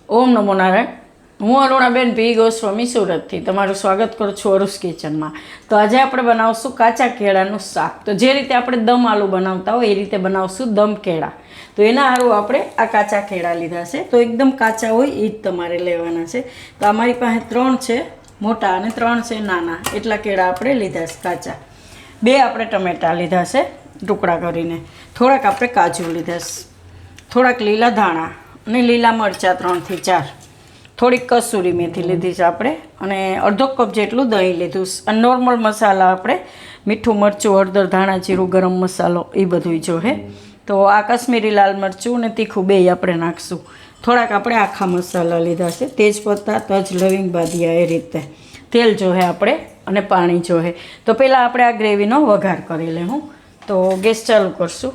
ઓમ નમો નારાયણ. હું અરુણાબેન પી ગોસ્વામી સુરતથી તમારું સ્વાગત કરું છું અરુસ કિચનમાં. તો આજે આપણે બનાવશું કાચા કેળાનું શાક. તો જે રીતે આપણે દમ આલુ બનાવતા હોય એ રીતે બનાવશું દમ કેળા. તો એના હારું આપણે આ કાચા કેળા લીધા છે. તો એકદમ કાચા હોય એ જ તમારે લેવાના છે. તો અમારી પાસે 3 છે મોટા અને 3 છે નાના, એટલા કેળા આપણે લીધા છે કાચા. 2 આપણે ટમેટાં લીધા છે ટુકડા કરીને, થોડાક આપણે કાજુ લીધા છે, થોડાક લીલા ધાણા અને લીલા મરચાં 3 થી 4, થોડીક કસૂરી મેથી લીધી છે આપણે, અને અડધો કપ જેટલું દહીં લીધું. અને નોર્મલ મસાલા આપણે મીઠું મરચું હળદર ધાણા જીરું ગરમ મસાલો એ બધું જોહે. તો આ કશ્મીરી લાલ મરચું અને તીખું બેય આપણે નાખશું. થોડાક આપણે આખા મસાલા લીધા છે, તેજપત્તા તજ લવિંગ બાદિયા એ રીતે. તેલ જોહે આપણે અને પાણી જોહે. તો પહેલાં આપણે આ ગ્રેવીનો વઘાર કરી લેવું. તો ગેસ ચાલુ કરશું.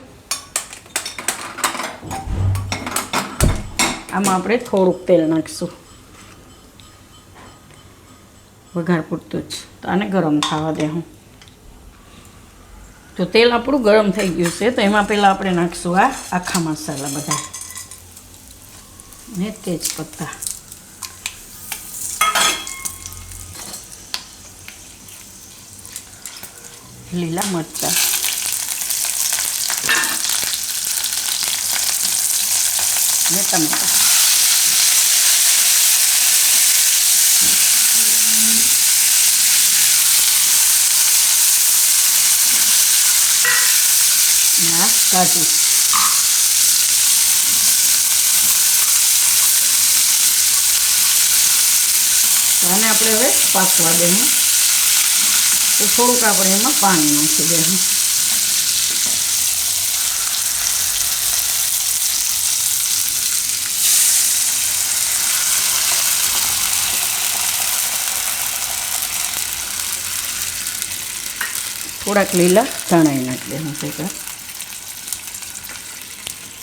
આમાં આપણે થોડુંક તેલ નાખીશું, વઘાર પૂરતું જ. તો આને ગરમ થવા દેવું. તો તેલ આપણું ગરમ થઈ ગયું છે. તો એમાં પહેલાં આપણે નાખીશું આ આખા મસાલા બધા ને તેજપત્તા, લીલા મરચાં, ને ટમેટાં. કાજુ, આને આપણે હવે પાકવા દેવું. તો થોડુંક આપણે એમાં પાણી નાખી દેવું. થોડાક લીલા ધાણા નાખી દેવું છે.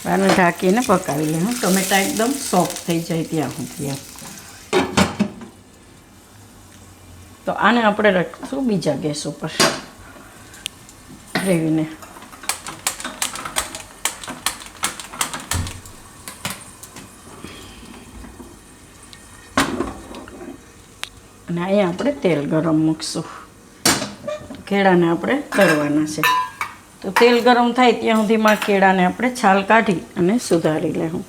આને ઢાંકીને પકાવી લેવું. ટમેટા એકદમ સોફ્ટ થઈ જાય ત્યાં સુધી. તો આને આપણે રાખીશું બીજા ગેસ ઉપર ગ્રેવીને. અને અહીંયા આપણે તેલ ગરમ મૂકશું. કેળાને આપણે તળવાના છે. તો તેલ ગરમ થાય ત્યાં સુધીમાં કેળાને આપણે છાલ કાઢી અને સુધારી લેવું.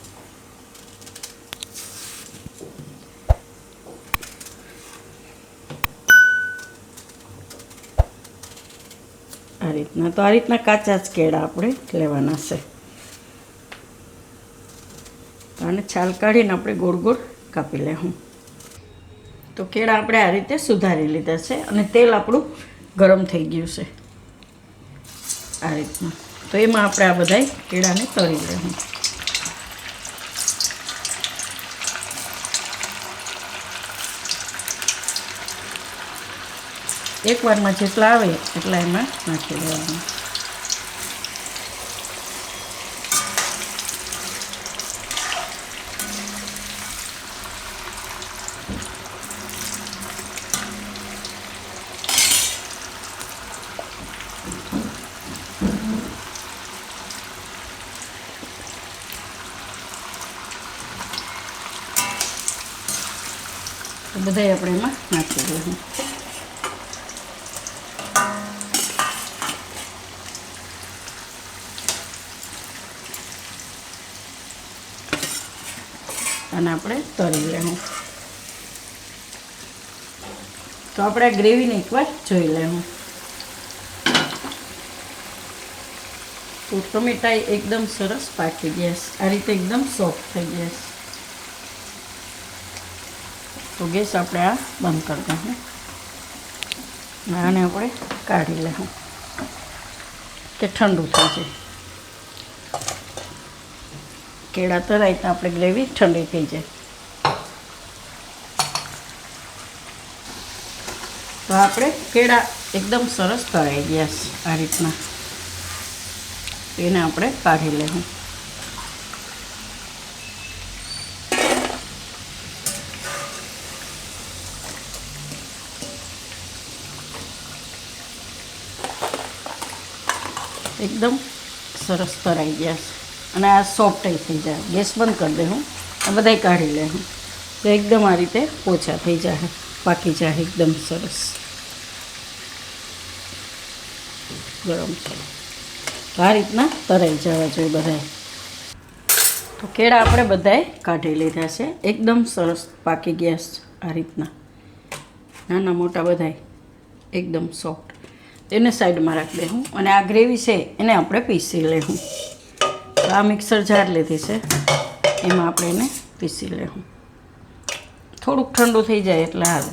આ રીતના. તો આ રીતના કાચા જ કેળા આપણે લેવાના છે. તો આને છાલ કાઢીને આપણે ગોળ ગોળ કાપી લેવું. તો કેળા આપણે આ રીતે સુધારી લીધા છે અને તેલ આપણું ગરમ થઈ ગયું છે આ રીતના. તો એમાં આપણે આ બધા કેળાને તળી લેવું. એકવારમાં જેટલા આવે એટલા એમાં નાખી દેવાનું. બધાય આપણે એમાં નાખી દઈશું. અને આપણે તળી લેવું. તો આપણે આ ગ્રેવીને એકવાર જોઈ લેવું. તો ટમેટા એકદમ સરસ પાકી ગયા છે. આ રીતે એકદમ સોફ્ટ થઈ ગયા છે. તો ગેસ આપણે આ બંધ કરી દઈશું. આને આપણે કાઢી લેવું કે ઠંડુ થઈ જાય. કેળા તરાય તો આપણે ગ્રેવી ઠંડી થઈ જાય. તો આપણે કેળા એકદમ સરસ તળાઈ ગયા છે આ રીતના. એને આપણે કાઢી લેવું. એકદમ સરસ તરાઈ ગયા છે અને આ સોફ્ટ થઈ જાય. ગેસ બંધ કરી દઉં. આ બધાય કાઢી લેવું તો એકદમ આ રીતે પોચા થઈ જાય, પાકી જાય એકદમ સરસ. ગરમ છે તો આ રીતના તરાઈ જવા જોઈએ બધાય. તો કેળા આપણે બધાએ કાઢી લીધા છે, એકદમ સરસ પાકી ગયા છે આ રીતના, નાના મોટા બધાય એકદમ સોફ્ટ. એને સાઈડમાં રાખી દઉં અને આ ગ્રેવી છે એને આપણે પીસી લેવું. તો આ મિક્સર જાર લીધી છે, એમાં આપણે એને પીસી લેવું. થોડુંક ઠંડુ થઈ જાય એટલે હાલે.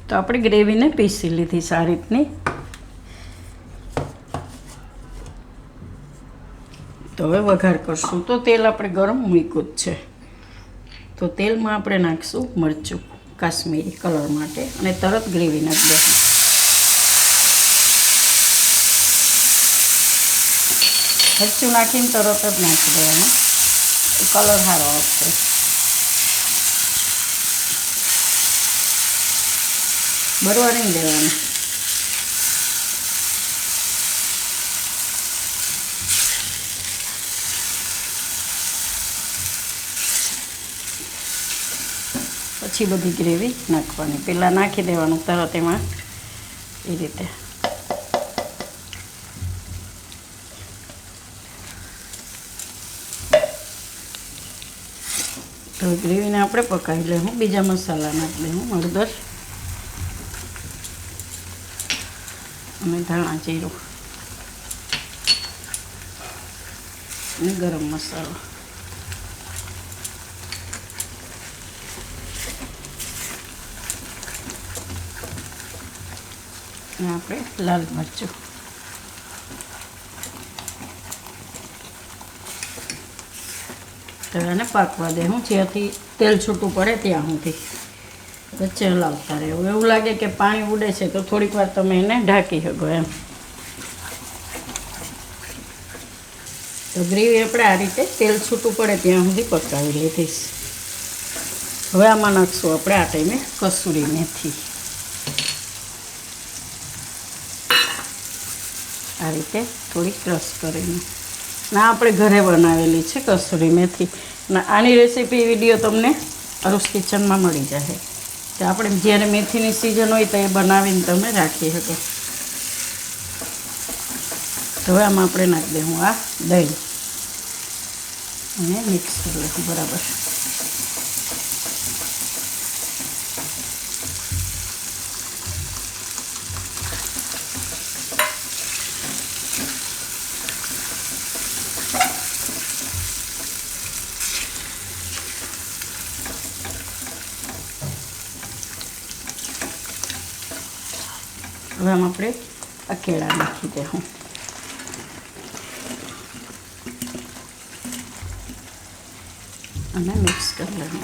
તો આપણે ગ્રેવીને પીસી લીધી છે આ રીતની. તો હવે વઘાર કરશું. તો તેલ આપણે ગરમ મૂક્યું જ છે, તો તેલમાં આપણે નાખીશું મરચું કાશ્મીરી કલર માટે અને તરત ગ્રેવી નાખી દઈશું. મરચું નાખીને તરત જ નાખી દેવાનું, કલર સારો આવશે. બરવા નહીં દેવાનું. પછી બધી ગ્રેવી નાખવાની, પહેલાં નાખી દેવાનું તરત એમાં એ રીતે. તો ગ્રેવીને આપણે પકાવી લેવું. બીજા મસાલા નાખી લેવું, હળદર અને ધાણા જીરું અને ગરમ મસાલો. અને આપણે લાલ મરચું. તો એને પાકવા દેવું, જ્યાંથી તેલ છૂટું પડે ત્યાં સુધી વચ્ચે હલાવતા રહેવું. એવું લાગે કે પાણી ઉડે છે તો થોડીક વાર તમે એને ઢાંકી શકો એમ. તો ગ્રેવી આપણે આ રીતે તેલ છૂટું પડે ત્યાં સુધી પકાવી લીધીશ. હવે આમાં નાખશું આપણે આ ટાઈમે કસૂરી મેથી. આ રીતે થોડી ક્રશ કરીને. ના આપણે ઘરે બનાવેલી છે કસૂરી મેથી. ના આની રેસીપી વિડીયો તમને અરુષ કિચનમાં મળી જશે. તો આપણે જ્યારે મેથીની સિઝન હોય તો એ બનાવીને તમે રાખી શકો. તો હવે આમાં આપણે નાખી દઉં આ દહીં અને મિક્સ કરી લઈશું બરાબર. હવે આમાં આપણે આ કેળા નાખી દઉં. અને મિક્સ કરી લેવું.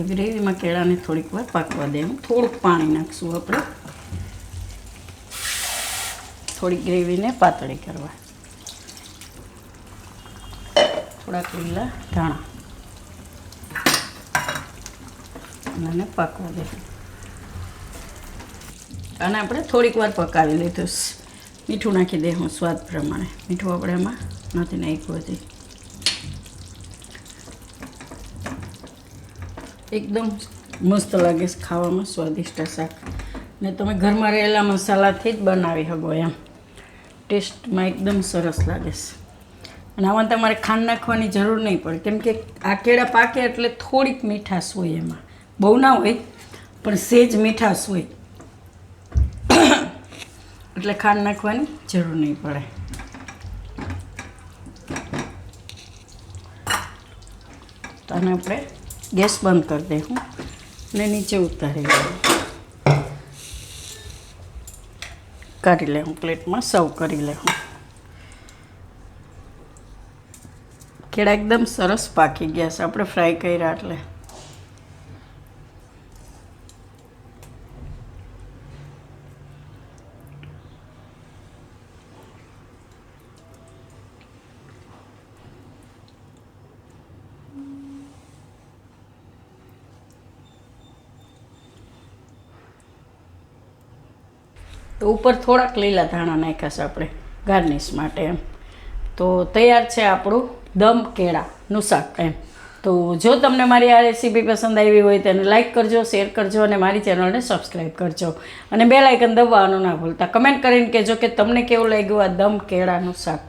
ગ્રેવીમાં કેળાને થોડીક વાર પાકવા દેવું. થોડુંક પાણી નાખશું આપણે, થોડી ગ્રેવીને પાતળી કરવા. થોડાક લીલા ધાણા અને પાકવા દેવું. અને આપણે થોડીક વાર પકાવી લીધું. મીઠું નાખી દઉં સ્વાદ પ્રમાણે. મીઠું આપણે એમાં નથી નાખ્યું હજી. એકદમ મસ્ત લાગે છે ખાવામાં, સ્વાદિષ્ટ શાક. ને તમે ઘરમાં રહેલા મસાલાથી જ બનાવી શકો એમ. ટેસ્ટમાં એકદમ સરસ લાગે છે. અને આમાં તમારે ખાંડ નાખવાની જરૂર નહીં પડે, કેમ કે આ કેળા પાકે એટલે થોડીક મીઠાશ હોય એમાં. બહુ ના હોય પણ સેજ મીઠાશ હોય, એટલે ખાંડ નાખવાની જરૂર નહીં પડે. તો આને આપણે ગેસ બંધ કરી દઈશું અને નીચે ઉતારી લેવું. કાઢી લેવું, પ્લેટમાં સર્વ કરી લેવું. કેળા એકદમ સરસ પાકી ગયા છે આપણે ફ્રાય કર્યા એટલે. તો ઉપર થોડાક લીલા ધાણા નાખ્યા છે આપણે ગાર્નિશ માટે એમ. તો તૈયાર છે આપણું દમ કેળાનું શાક એમ. તો જો તમને મારી આ રેસીપી પસંદ આવી હોય તો એને લાઇક કરજો, શેર કરજો અને મારી ચેનલને સબસ્ક્રાઈબ કરજો અને બેલ આઇકન દબાવવાનું ના ભૂલતા. કમેન્ટ કરીને કહેજો કે તમને કેવું લાગ્યું આ દમ કેળાનું શાક.